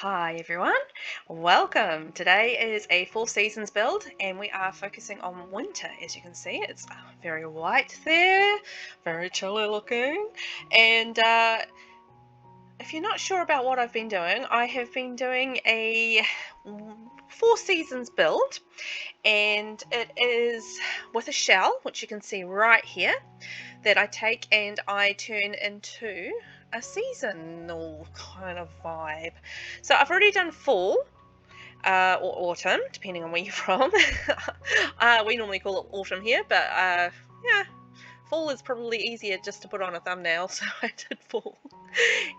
Hi everyone, welcome. Today is a full seasons build and we are focusing on winter. As you can see, it's very white there, very chilly looking. And if you're not sure about what I've been doing, I have been doing a four seasons build, and it is with a shell, which you can see right here, that I take and I turn into a seasonal kind of vibe. So I've already done fall or autumn, depending on where you're from. We normally call it autumn here, but yeah, fall is probably easier just to put on a thumbnail, so I did fall.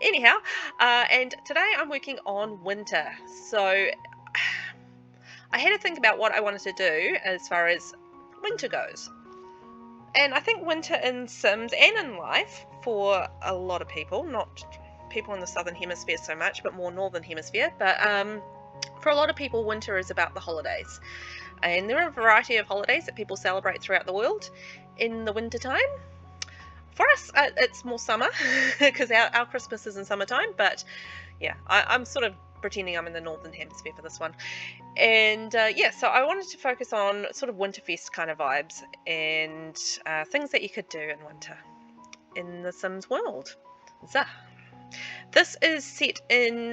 Anyhow, and today I'm working on winter. So I had to think about what I wanted to do as far as winter goes. And I think winter in Sims and in life for a lot of people, not people in the southern hemisphere so much, but more northern hemisphere, but for a lot of people winter is about the holidays. And there are a variety of holidays that people celebrate throughout the world in the winter time. For us, it's more summer because our Christmas is in summertime, but yeah, I'm sort of pretending I'm in the northern hemisphere for this one. And yeah, so I wanted to focus on sort of Winterfest kind of vibes and things that you could do in winter in the Sims world. Zah. This is set in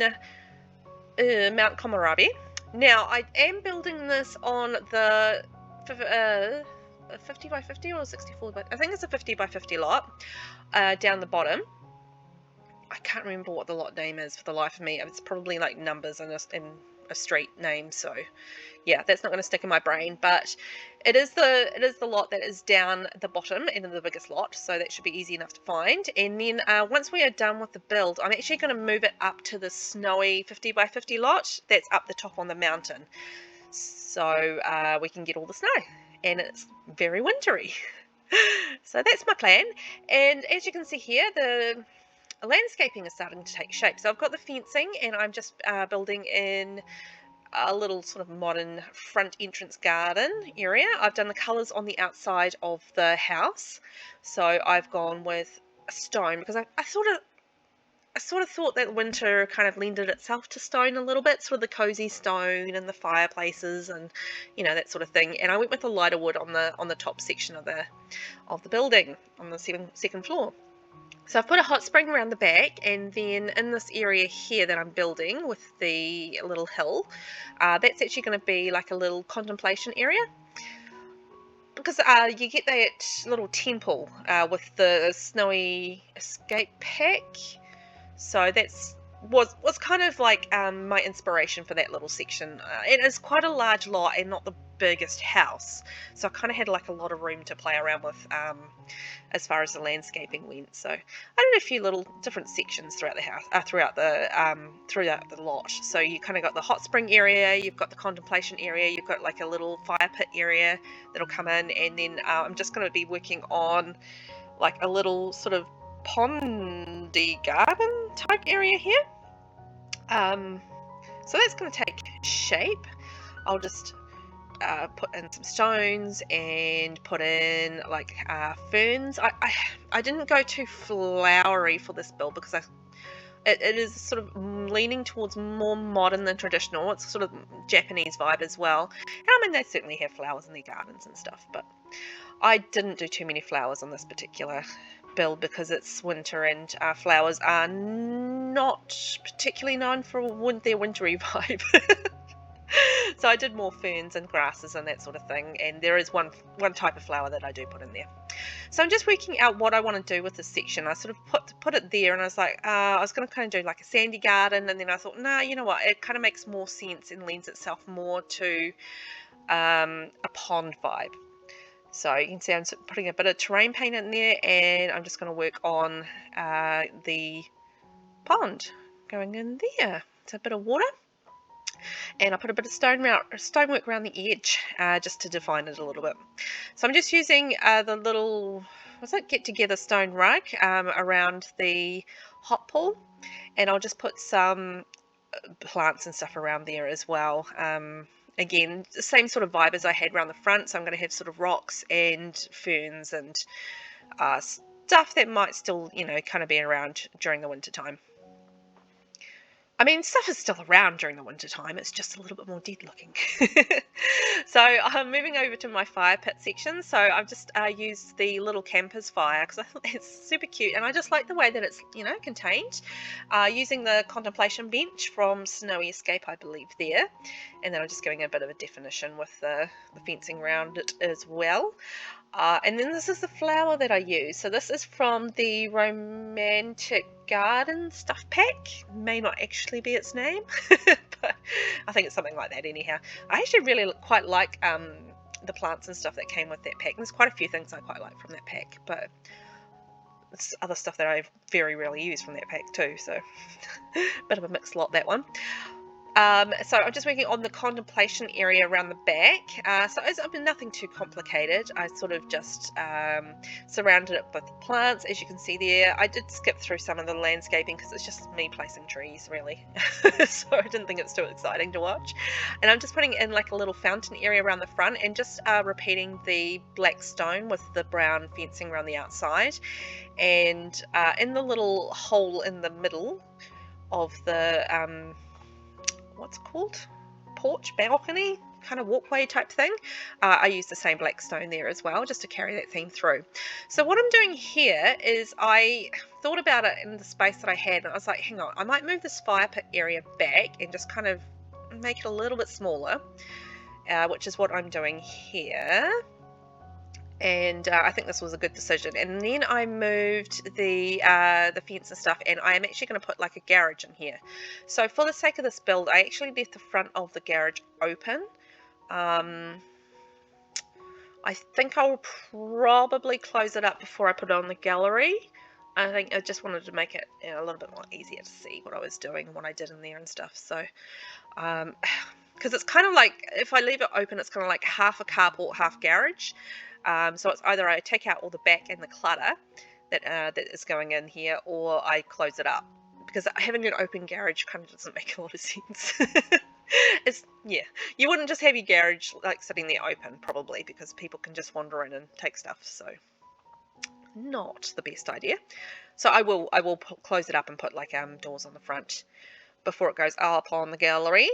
Mount Komorabi. Now, I am building this on the 50 by 50 or 64 by, I think it's a 50 by 50 lot down the bottom. I can't remember what the lot name is for the life of me. It's probably like numbers in a street name, so yeah, that's not going to stick in my brain, but it is the lot that is down the bottom and the biggest lot, so that should be easy enough to find. And then once we are done with the build, I'm actually going to move it up to the snowy 50 by 50 lot that's up the top on the mountain, so we can get all the snow, and it's very wintry. So that's my plan. And as you can see here, the landscaping is starting to take shape. So I've got the fencing, and I'm just building in a little sort of modern front entrance garden area. I've done the colours on the outside of the house, so I've gone with stone because I sort of thought that winter kind of lended itself to stone a little bit, sort of the cozy stone and the fireplaces and that sort of thing. And I went with the lighter wood on the top section of the building on the second floor. So I've put a hot spring around the back, and then in this area here that I'm building with the little hill, that's actually going to be like a little contemplation area, because you get that little temple with the snowy escape pack. So that's was kind of like my inspiration for that little section. It is quite a large lot and not the biggest house, so I kind of had like a lot of room to play around with as far as the landscaping went. So I did a few little different sections throughout the house, throughout the lot. So you kind of got the hot spring area, you've got the contemplation area, you've got like a little fire pit area that'll come in, and then I'm just going to be working on like a little sort of pondy garden type area here. So that's going to take shape. I'll just put in some stones and put in like ferns. I didn't go too flowery for this build because it is sort of leaning towards more modern than traditional. It's sort of Japanese vibe as well. And I mean, they certainly have flowers in their gardens and stuff, but I didn't do too many flowers on this particular build because it's winter and flowers are not particularly known for their wintry vibe. So I did more ferns and grasses and that sort of thing, and there is one type of flower that I do put in there. So I'm just working out what I want to do with this section. I sort of put it there, and I was like, I was going to kind of do like a sandy garden, and then I thought, nah, you know what, it kind of makes more sense and lends itself more to a pond vibe. So you can see I'm putting a bit of terrain paint in there, and I'm just going to work on the pond going in there. It's a bit of water. And I put a bit of stonework around the edge just to define it a little bit. So I'm just using the little, get together stone rug around the hot pool, and I'll just put some plants and stuff around there as well. Again, the same sort of vibe as I had around the front, so I'm going to have sort of rocks and ferns and stuff that might still, kind of be around during the winter time. I mean, stuff is still around during the winter time, it's just a little bit more dead looking. So I'm moving over to my fire pit section. So I've just used the little campers fire because I thought it's super cute, and I just like the way that it's, you know, contained. Using the contemplation bench from Snowy Escape, I believe, there. And then I'm just giving it a bit of a definition with the fencing around it as well. And then this is the flower that I use. So this is from the Romantic Garden stuff pack. May not actually be its name, but I think it's something like that anyhow. I actually really quite like the plants and stuff that came with that pack. There's quite a few things I quite like from that pack, but it's other stuff that I very rarely use from that pack too, so bit of a mixed lot, that one. So I'm just working on the contemplation area around the back. So it's nothing too complicated. I sort of just surrounded it with plants, as you can see there. I did skip through some of the landscaping because it's just me placing trees, really. So I didn't think it's too exciting to watch. And I'm just putting in like a little fountain area around the front and just repeating the black stone with the brown fencing around the outside. And in the little hole in the middle of the what's it called, porch, balcony, kind of walkway type thing, I use the same black stone there as well, just to carry that theme through. So what I'm doing here is I thought about it in the space that I had, and I was like, hang on, I might move this fire pit area back and just kind of make it a little bit smaller, which is what I'm doing here. And I think this was a good decision. And then I moved the fence and stuff, and I am actually going to put like a garage in here. So for the sake of this build, I actually left the front of the garage open. I think I'll probably close it up before I put it on the gallery. I think I just wanted to make it, you know, a little bit more easier to see what I was doing and what I did in there and stuff. So because it's kind of like, if I leave it open, it's kind of like half a carport, half garage. So it's either I take out all the back and the clutter that is going in here, or I close it up, because having an open garage kind of doesn't make a lot of sense. Yeah, you wouldn't just have your garage like sitting there open, probably, because people can just wander in and take stuff. So not the best idea. So I will close it up and put like doors on the front before it goes up on the gallery.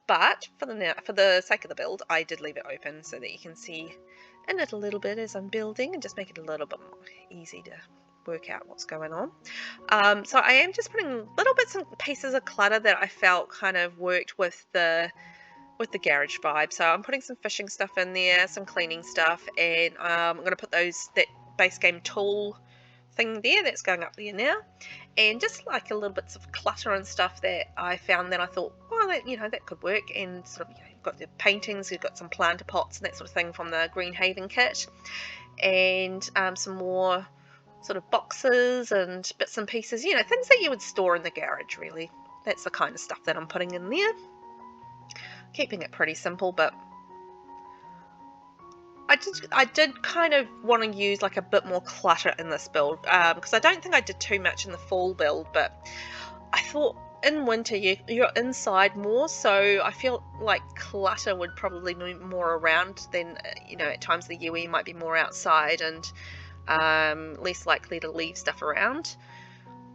But for the sake of the build, I did leave it open so that you can see in it a little bit as I'm building, and just make it a little bit more easy to work out what's going on. So I am just putting little bits and pieces of clutter that I felt kind of worked with the garage vibe. So I'm putting some fishing stuff in there, some cleaning stuff, and I'm going to put that base game tool thing there that's going up there now, and just like a little bits of clutter and stuff that I found that I thought, well, that could work. And sort of, you've got the paintings, you've got some planter pots and that sort of thing from the Green Haven kit, and some more sort of boxes and bits and pieces, things that you would store in the garage, really. That's the kind of stuff that I'm putting in there, keeping it pretty simple. But I did kind of want to use like a bit more clutter in this build, because I don't think I did too much in the fall build, but I thought in winter you're inside more, so I feel like clutter would probably be more around than, at times of the year where you might be more outside and less likely to leave stuff around.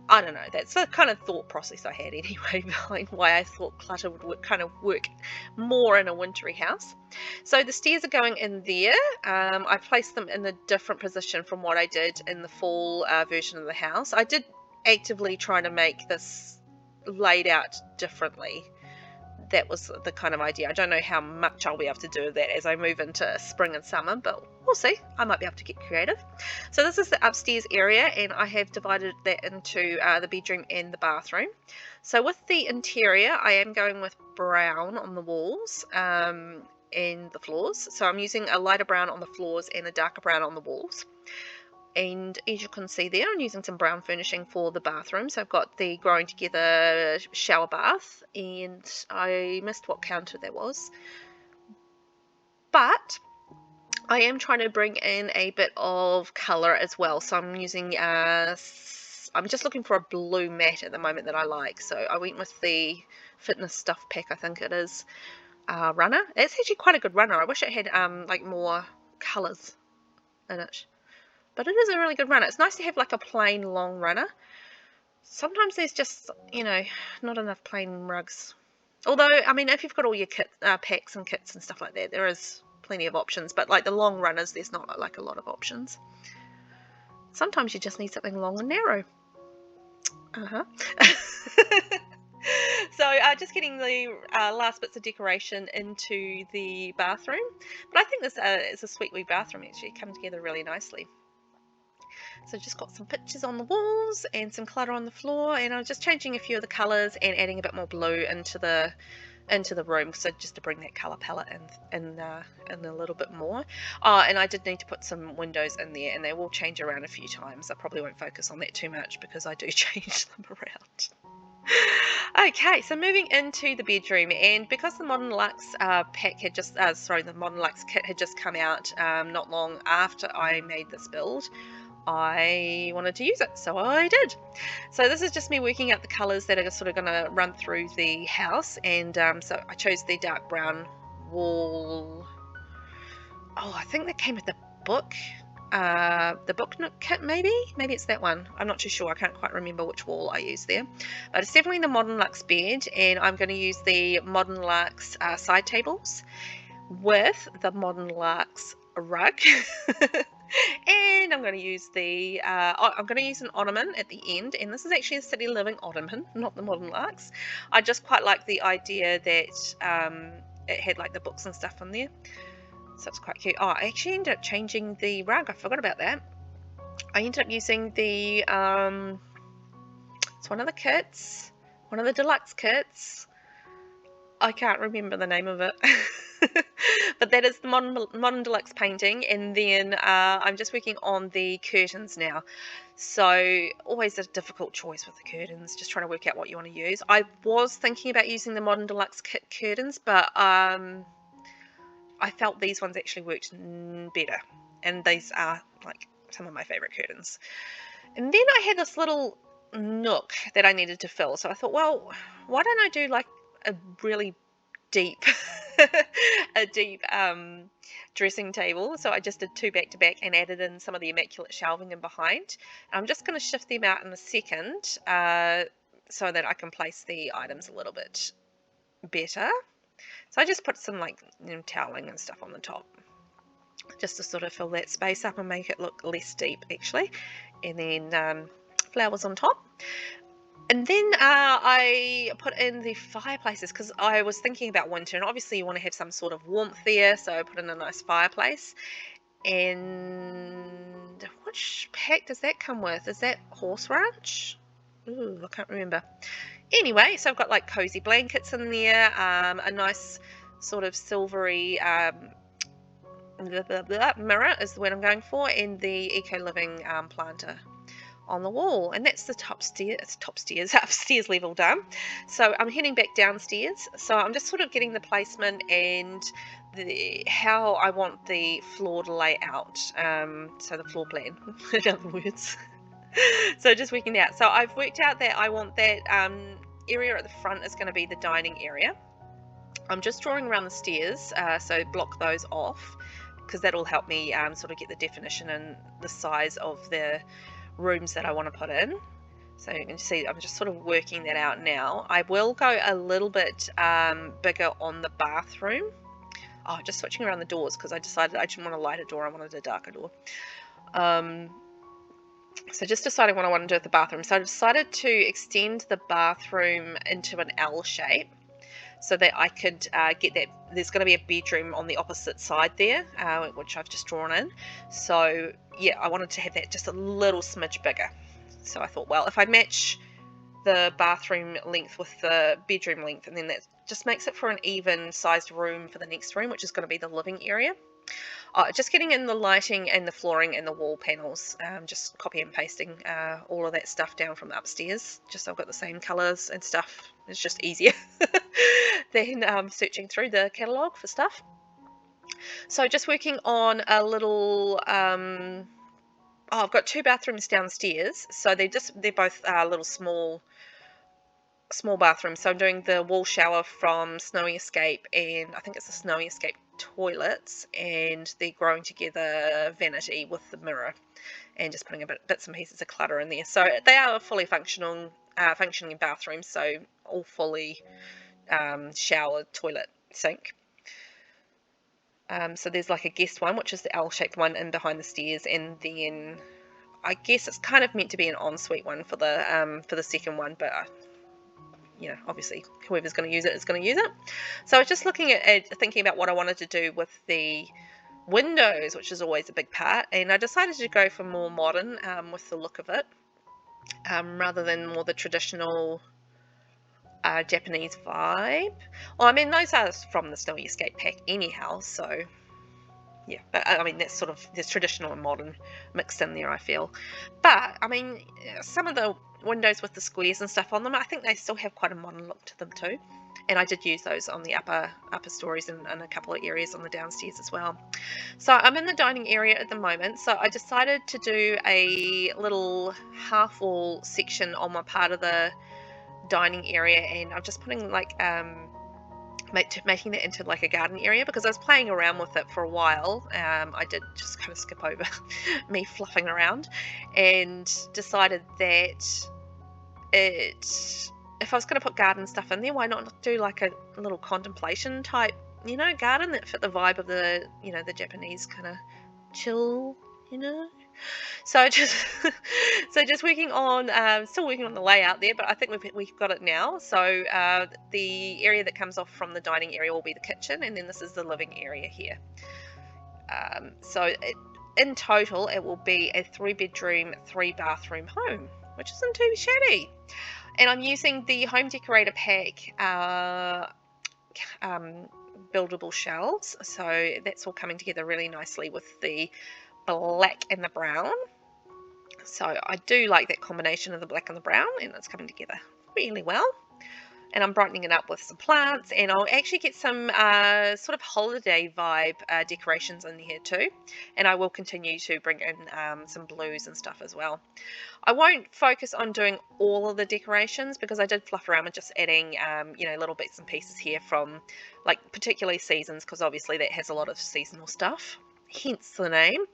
I don't know, that's the kind of thought process I had anyway behind why I thought clutter would kind of work more in a wintry house. So the stairs are going in there. I placed them in a different position from what I did in the fall version of the house. I did actively try to make this laid out differently. That was the kind of idea. I don't know how much I'll be able to do that as I move into spring and summer, but we'll see. I might be able to get creative. So this is the upstairs area, and I have divided that into the bedroom and the bathroom. So with the interior, I am going with brown on the walls and the floors. So I'm using a lighter brown on the floors and a darker brown on the walls. And as you can see there, I'm using some brown furnishing for the bathroom. So I've got the Growing Together shower bath, and I missed what counter that was. But I am trying to bring in a bit of colour as well. So I'm using, I'm just looking for a blue mat at the moment that I like. So I went with the Fitness Stuff Pack, I think it is, runner. It's actually quite a good runner. I wish it had like more colours in it. But it is a really good runner. It's nice to have like a plain long runner. sometimes there's just, you know, not enough plain rugs. Although, I mean, if you've got all your packs and kits and stuff like that, there is plenty of options. But like the long runners, there's not like a lot of options. Sometimes you just need something long and narrow. So just getting the last bits of decoration into the bathroom. But I think this is a sweet wee bathroom, actually. It come together really nicely. So just got some pictures on the walls and some clutter on the floor, and I was just changing a few of the colours and adding a bit more blue into the room, so just to bring that colour palette in a little bit more. And I did need to put some windows in there, and they will change around a few times. I probably won't focus on that too much because I do change them around. Okay, so moving into the bedroom, and because the Modern Luxe pack had just, the Modern Luxe kit had just come out not long after I made this build, I wanted to use it, so I did. So this is just me working out the colours that are sort of going to run through the house, and so I chose the dark brown wall. Oh, I think that came with the book nook kit, maybe it's that one. I'm not too sure. I can't quite remember which wall I used there, but it's definitely the Modern Luxe bed, and I'm going to use the Modern Luxe side tables with the Modern Luxe rug. And I'm going to use an ottoman at the end, and this is actually a City Living ottoman, not the Modern Luxe. I just quite like the idea that it had like the books and stuff in there, so it's quite cute. Oh, I actually ended up changing the rug. I forgot about that. I ended up using the it's one of the kits, one of the deluxe kits. I can't remember the name of it. But that is the modern deluxe painting, and then I'm just working on the curtains now. So always a difficult choice with the curtains, just trying to work out what you want to use. I was thinking about using the modern deluxe kit curtains, but I felt these ones actually worked better, and these are like some of my favorite curtains. And then I had this little nook that I needed to fill, so I thought, well, why don't I do like a really deep dressing table. So I just did 2 back to back and added in some of the immaculate shelving in behind. I'm just going to shift them out in a second so that I can place the items a little bit better. So I just put some like toweling and stuff on the top, just to sort of fill that space up and make it look less deep actually, and then flowers on top. And then I put in the fireplaces because I was thinking about winter, and obviously you want to have some sort of warmth there, so I put in a nice fireplace. And which pack does that come with? Is that Horse Ranch? Ooh, I can't remember. Anyway, so I've got like cozy blankets in there, a nice sort of silvery mirror is the word I'm going for, and the Eco Living planter on the wall, and that's the upstairs level done. So I'm heading back downstairs, so I'm just sort of getting the placement and how I want the floor to lay out, so the floor plan in other words. So just working out. So I've worked out that I want that area at the front is going to be the dining area. I'm just drawing around the stairs, so block those off, because that'll help me sort of get the definition and the size of the rooms that I want to put in. So you can see I'm just sort of working that out now. I will go a little bit bigger on the bathroom. Oh, just switching around the doors because I decided I didn't want a lighter door, I wanted a darker door. So just deciding what I want to do with the bathroom. So I decided to extend the bathroom into an L shape, so that I could get that. There's going to be a bedroom on the opposite side there, which I've just drawn in. So yeah, I wanted to have that just a little smidge bigger. So I thought, well, if I match the bathroom length with the bedroom length, and then that just makes it for an even sized room for the next room, which is going to be the living area. Just getting in the lighting and the flooring and the wall panels, just copy and pasting all of that stuff down from the upstairs, just so I've got the same colours and stuff. It's just easier than searching through the catalogue for stuff. So just working on a little, I've got 2 bathrooms downstairs, so they're both little small bathrooms. So I'm doing the wall shower from Snowy Escape, and I think it's the Snowy Escape toilets, and the Growing Together vanity with the mirror, and just putting a bits and pieces of clutter in there. So they are fully functioning bathrooms, so all fully shower, toilet, sink. So there's like a guest one, which is the L-shaped one in behind the stairs, and then I guess it's kind of meant to be an ensuite one for the second one, but you know, obviously whoever's going to use it is going to use it. So I was just looking at thinking about what I wanted to do with the windows, which is always a big part, and I decided to go for more modern with the look of it, rather than more the traditional Japanese vibe. Well, I mean, those are from the Snowy Escape pack anyhow, so yeah, I mean, that's sort of, there's traditional and modern mixed in there, I feel. But I mean, some of the windows with the squares and stuff on them, I think they still have quite a modern look to them too, and I did use those on the upper stories and a couple of areas on the downstairs as well. So I'm in the dining area at the moment, so I decided to do a little half wall section on my part of the dining area, and I'm just putting like making it into like a garden area, because I was playing around with it for a while. I did just kind of skip over me fluffing around, and decided that if I was going to put garden stuff in there, why not do like a little contemplation type, you know, garden that fit the vibe of the, you know, the Japanese kind of chill, you know. So just working on still working on the layout there, but I think we've got it now. So the area that comes off from the dining area will be the kitchen, and then this is the living area here. In total it will be a 3-bedroom 3-bathroom home, which isn't too shabby. And I'm using the Home Decorator pack buildable shelves, so that's all coming together really nicely with the black and the brown. So I do like that combination of the black and the brown, and it's coming together really well. And I'm brightening it up with some plants, and I'll actually get some sort of holiday vibe decorations in here too, and I will continue to bring in some blues and stuff as well. I won't focus on doing all of the decorations, because I did fluff around with just adding you know, little bits and pieces here from, like, particularly seasons, because obviously that has a lot of seasonal stuff, hence the name.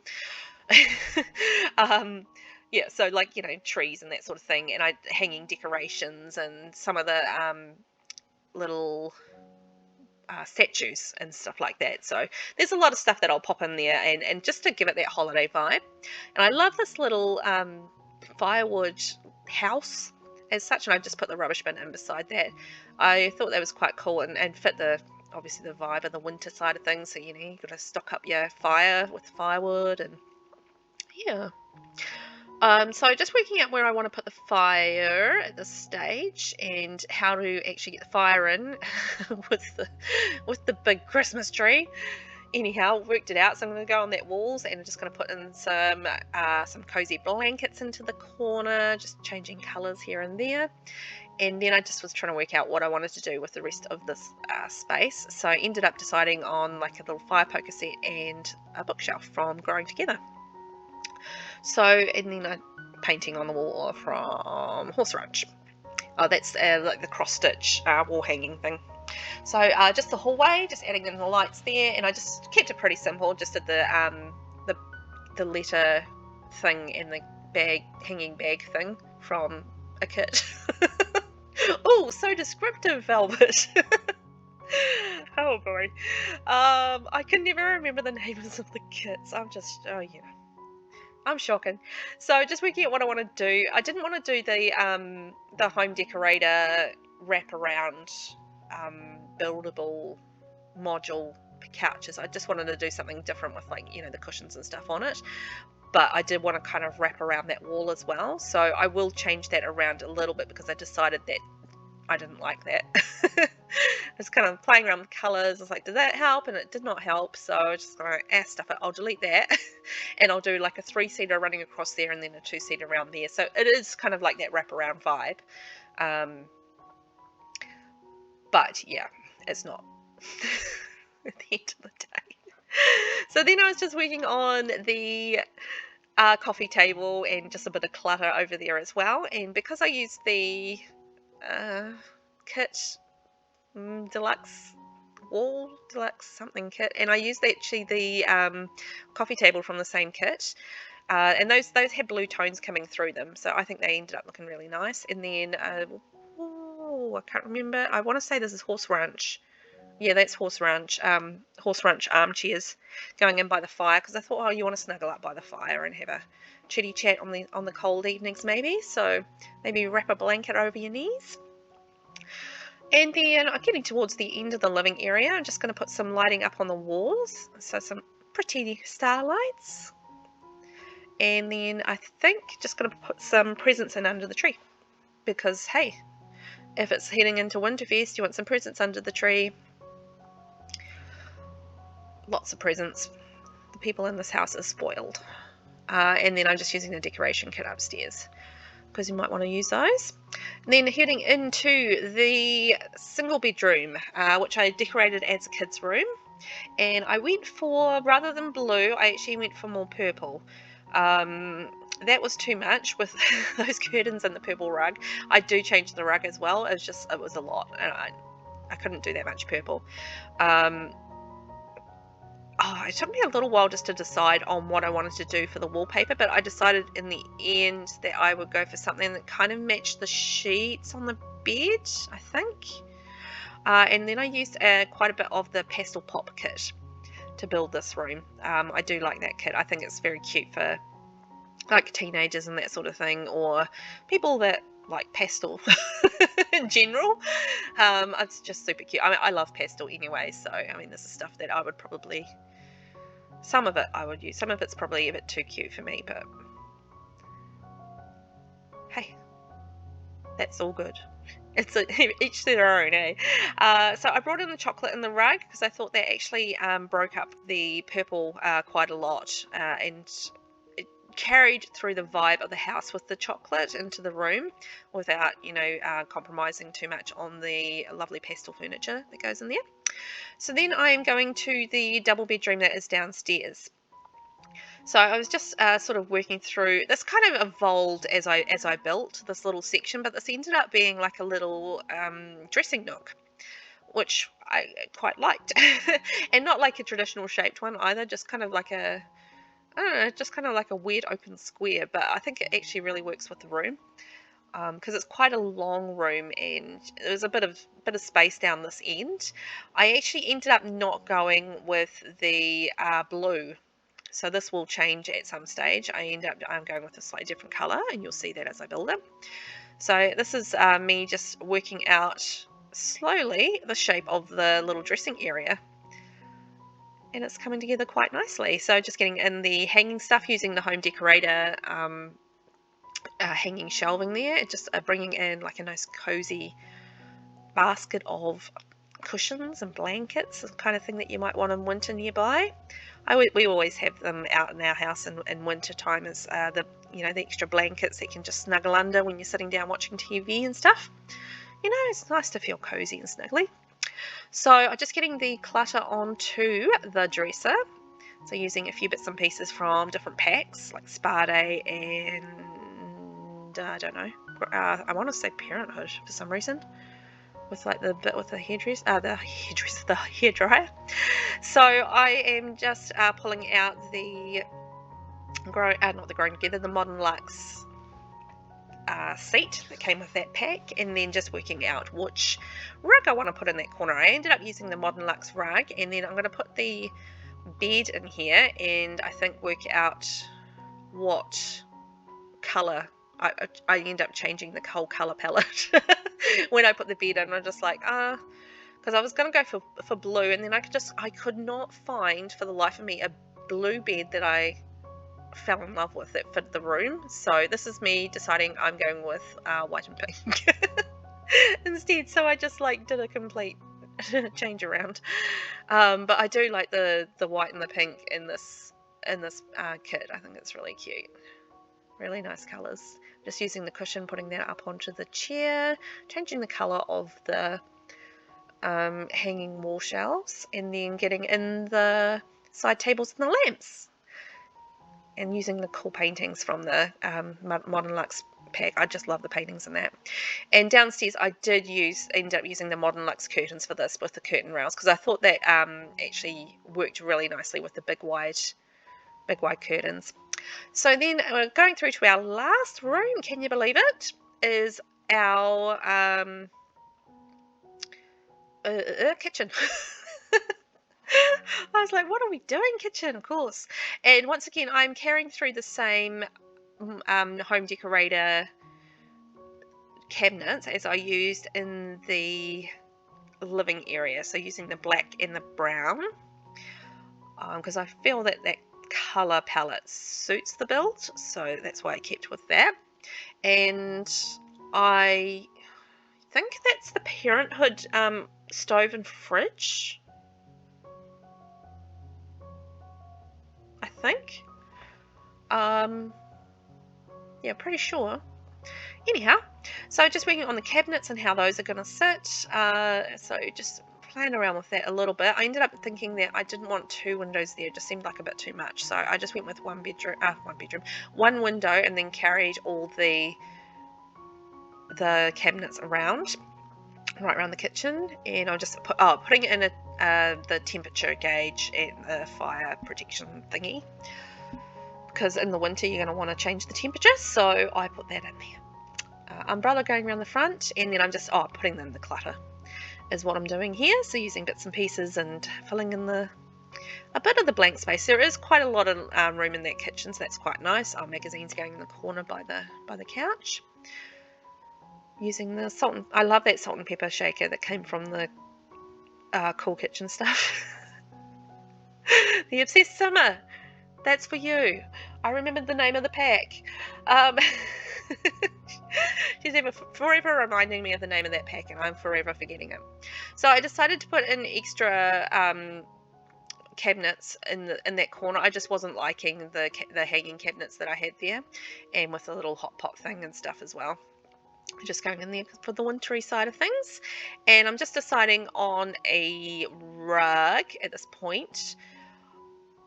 Yeah, so like, you know, trees and that sort of thing, and hanging decorations and some of the little statues and stuff like that. So there's a lot of stuff that I'll pop in there, and just to give it that holiday vibe. And I love this little firewood house as such, and I just put the rubbish bin in beside that. I thought that was quite cool, and fit obviously the vibe of the winter side of things. So, you know, you've got to stock up your fire with firewood, and yeah. So just working out where I want to put the fire at this stage, and how to actually get the fire in with the big Christmas tree. Anyhow, worked it out. So I'm going to go on that walls, and I'm just going to put in some cozy blankets into the corner, just changing colours here and there. And then I just was trying to work out what I wanted to do with the rest of this space. So I ended up deciding on like a little fire poker set and a bookshelf from Growing Together. So, and then painting on the wall from Horse Ranch. Oh, that's like the cross-stitch wall hanging thing. So just the hallway, just adding in the lights there, and I just kept it pretty simple. Just did the letter thing and the hanging bag thing from a kit. Oh, so descriptive, Velvet. Oh boy, I can never remember the names of the kits. I'm shocking. So just working out what I want to do. I didn't want to do the Home Decorator wraparound buildable module couches. I just wanted to do something different with, like, you know, the cushions and stuff on it. But I did want to kind of wrap around that wall as well. So I will change that around a little bit, because I decided that I didn't like that. I was kind of playing around with colours. I was like, did that help? And it did not help. So I was just going to stuff it. I'll delete that. And I'll do like a 3-seater running across there, and then a 2-seater around there. So it is kind of like that wraparound vibe. But yeah, it's not at the end of the day. So then I was just working on the coffee table and just a bit of clutter over there as well. And because I used the kit deluxe something kit, and I used actually the coffee table from the same kit, And those had blue tones coming through them, so I think they ended up looking really nice. And then I can't remember, I want to say this is Horse Ranch. Yeah, that's Horse Ranch armchairs going in by the fire, because I thought, oh, you want to snuggle up by the fire and have a chitty chat on the cold evenings maybe. So maybe wrap a blanket over your knees. And then I'm getting towards the end of the living area. I'm just going to put some lighting up on the walls, so some pretty starlights. And then I think just going to put some presents in under the tree, because hey, if it's heading into Winterfest, you want some presents under the tree. Lots of presents. The people in this house are spoiled. And then I'm just using the decoration kit upstairs, because you might want to use those. And then heading into the single bedroom, which I decorated as a kid's room. And I went for, rather than blue, I actually went for more purple. That was too much with those curtains and the purple rug. I do change the rug as well. It was a lot, and I couldn't do that much purple. It took me a little while just to decide on what I wanted to do for the wallpaper, but I decided in the end that I would go for something that kind of matched the sheets on the bed, I think. And then I used quite a bit of the Pastel Pop kit to build this room. I do like that kit. I think it's very cute for like teenagers and that sort of thing, or people that like pastel in general. It's just super cute. I mean, I love pastel anyway, so I mean, this is stuff that I would probably, some of it I would use. Some of it's probably a bit too cute for me, but hey, that's all good. It's each to their own, eh? So I brought in the chocolate and the rug, because I thought that actually broke up the purple quite a lot, and it carried through the vibe of the house with the chocolate into the room without, compromising too much on the lovely pastel furniture that goes in there. So then I am going to the double bedroom that is downstairs. So I was just sort of working through, this kind of evolved as I built this little section, but this ended up being like a little dressing nook, which I quite liked. And not like a traditional shaped one either, just kind of like a, I don't know, just kind of like a weird open square, but I think it actually really works with the room, because it's quite a long room and there's a bit of space down this end. I actually ended up not going with the blue. So this will change at some stage. I end up going with a slightly different colour, and you'll see that as I build it. So this is me just working out slowly the shape of the little dressing area. And it's coming together quite nicely. So just getting in the hanging stuff, using the Home Decorator hanging shelving there, just bringing in like a nice cozy basket of cushions and blankets, the kind of thing that you might want in winter nearby. We always have them out in our house in winter time, as the extra blankets that you can just snuggle under when you're sitting down watching TV and stuff. It's nice to feel cozy and snuggly. So I'm just getting the clutter onto the dresser. So using a few bits and pieces from different packs like Spa Day and I don't know. I want to say Parenthood for some reason, with like the bit with the the hairdryer. So I am just pulling out the the Modern Luxe seat that came with that pack, and then just working out which rug I want to put in that corner. I ended up using the Modern Luxe rug, and then I'm going to put the bed in here, and I think work out what colour. I end up changing the whole colour palette when I put the bed in. I'm just like, because I was going to go for blue, and then I could not find for the life of me a blue bed that I fell in love with that fit the room. So this is me deciding I'm going with white and pink instead. So I just did a complete change around. But I do like the white and the pink in this kit. I think it's really cute. Really nice colours. Just using the cushion, putting that up onto the chair, changing the colour of the hanging wall shelves, and then getting in the side tables and the lamps, and using the cool paintings from the Modern Luxe pack. I just love the paintings in that. And downstairs I did end up using the Modern Luxe curtains for this, with the curtain rails, because I thought that actually worked really nicely with the big wide curtains. So then we're going through to our last room, can you believe it, is our kitchen. I was like, what are we doing, kitchen? Of course. And once again, I'm carrying through the same home decorator cabinets as I used in the living area. So using the black and the brown, because I feel that that color palette suits the build, so that's why I kept with that. And I think that's the Parenthood stove and fridge, I think. Yeah, pretty sure. Anyhow, so just working on the cabinets and how those are going to sit. So just playing around with that a little bit. I ended up thinking that I didn't want 2 windows there. It just seemed like a bit too much. So I just went with one window, and then carried all the cabinets around, right around the kitchen. And I'm just putting it in the temperature gauge and the fire protection thingy, because in the winter you're going to want to change the temperature, so I put that in there. Umbrella going around the front, and then I'm just putting in the clutter is what I'm doing here. So using bits and pieces and filling in a bit of the blank space. There is quite a lot of room in that kitchen, so that's quite nice. Our magazines going in the corner by the couch. Using the salt, I love that salt and pepper shaker that came from the Cool Kitchen stuff. The Obsessed Summer, that's for you. I remembered the name of the pack. She's forever reminding me of the name of that pack, and I'm forever forgetting it. So I decided to put in extra cabinets in that corner. I just wasn't liking the hanging cabinets that I had there, and with the little hot pot thing and stuff as well. Just going in there for the wintry side of things. And I'm just deciding on a rug at this point.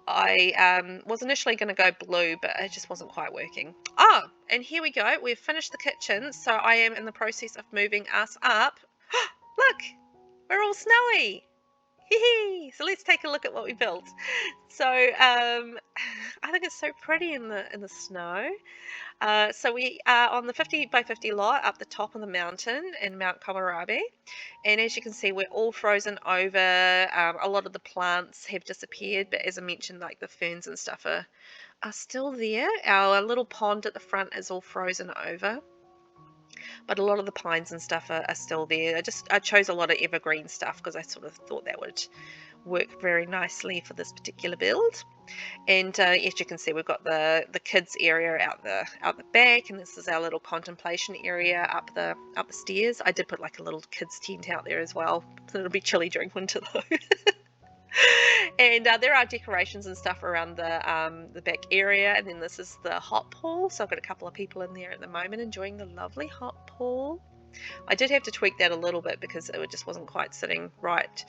I was initially going to go blue, but it just wasn't quite working. And here we go. We've finished the kitchen, so I am in the process of moving us up. Look, we're all snowy. So let's take a look at what we built. So I think it's so pretty in the snow. So we are on the 50 by 50 lot up the top of the mountain in Mount Komorebi, and as you can see, we're all frozen over. A lot of the plants have disappeared, but as I mentioned, like the ferns and stuff are still there. Our little pond at the front is all frozen over, but a lot of the pines and stuff are still there. I chose a lot of evergreen stuff because I sort of thought that would work very nicely for this particular build. And as you can see, we've got the kids area out the back, and this is our little contemplation area up the stairs. I did put like a little kids tent out there as well, so it'll be chilly during winter though. And there are decorations and stuff around the back area, and then this is the hot pool. So I've got a couple of people in there at the moment enjoying the lovely hot pool. I did have to tweak that a little bit because it just wasn't quite sitting right,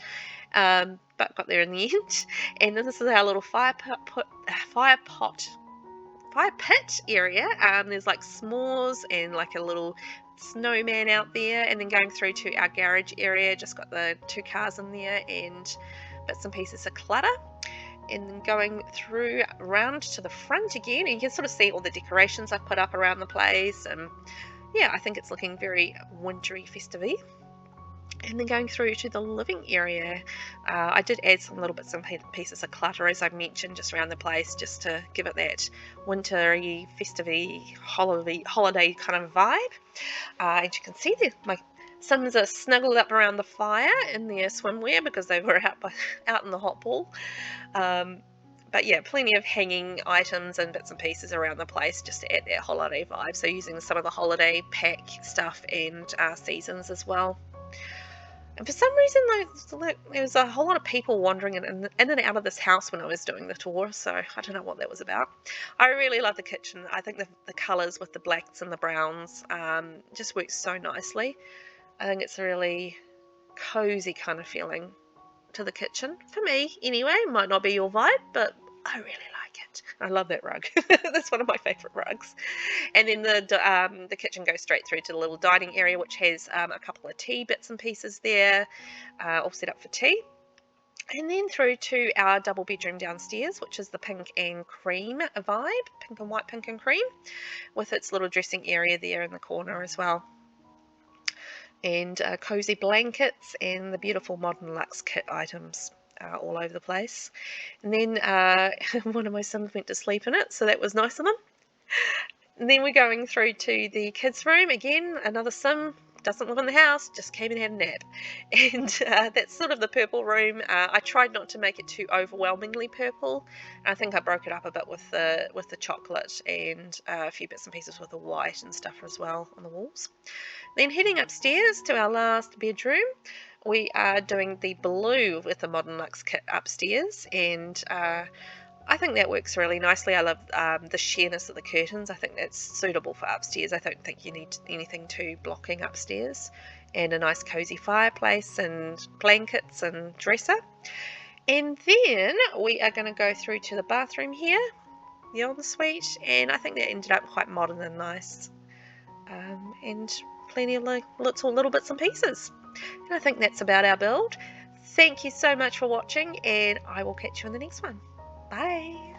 but got there in the end. And then this is our little fire pit area. There's like s'mores and like a little snowman out there, and then going through to our garage area, just got the 2 cars in there and bits and pieces of clutter. And then going through around to the front again, and you can sort of see all the decorations I've put up around the place. And yeah, I think it's looking very wintry, festive-y. And then going through to the living area, I did add some little bits and pieces of clutter, as I mentioned, just around the place, just to give it that wintry, festive-y, holiday kind of vibe. As you can see there, my sons are snuggled up around the fire in their swimwear because they were out in the hot pool. But yeah, plenty of hanging items and bits and pieces around the place just to add that holiday vibe. So using some of the holiday pack stuff and seasons as well. And for some reason, there was a whole lot of people wandering in and out of this house when I was doing the tour, so I don't know what that was about. I really love the kitchen. I think the colours with the blacks and the browns just works so nicely. I think it's a really cozy kind of feeling to the kitchen. For me, anyway. Might not be your vibe, but I really like it. I love that rug. That's one of my favourite rugs. And then the kitchen goes straight through to the little dining area, which has a couple of tea bits and pieces there, all set up for tea. And then through to our double bedroom downstairs, which is the pink and cream vibe, pink and white, pink and cream, with its little dressing area there in the corner as well. And cozy blankets and the beautiful Modern Luxe kit items all over the place. And then one of my sons went to sleep in it, so that was nice of him. And then we're going through to the kids' room. Again, another sim, doesn't live in the house, just came and had a nap. And that's sort of the purple room. I tried not to make it too overwhelmingly purple. I think I broke it up a bit with the chocolate and a few bits and pieces with the white and stuff as well on the walls. Then heading upstairs to our last bedroom, we are doing the blue with the Modern Luxe kit upstairs, and I think that works really nicely. I love the sheerness of the curtains. I think that's suitable for upstairs. I don't think you need anything too blocking upstairs. And a nice cozy fireplace and blankets and dresser. And then we are going to go through to the bathroom here, the ensuite, and I think that ended up quite modern and nice. And plenty of little bits and pieces. And I think that's about our build. Thank you so much for watching, and I will catch you in the next one. Bye.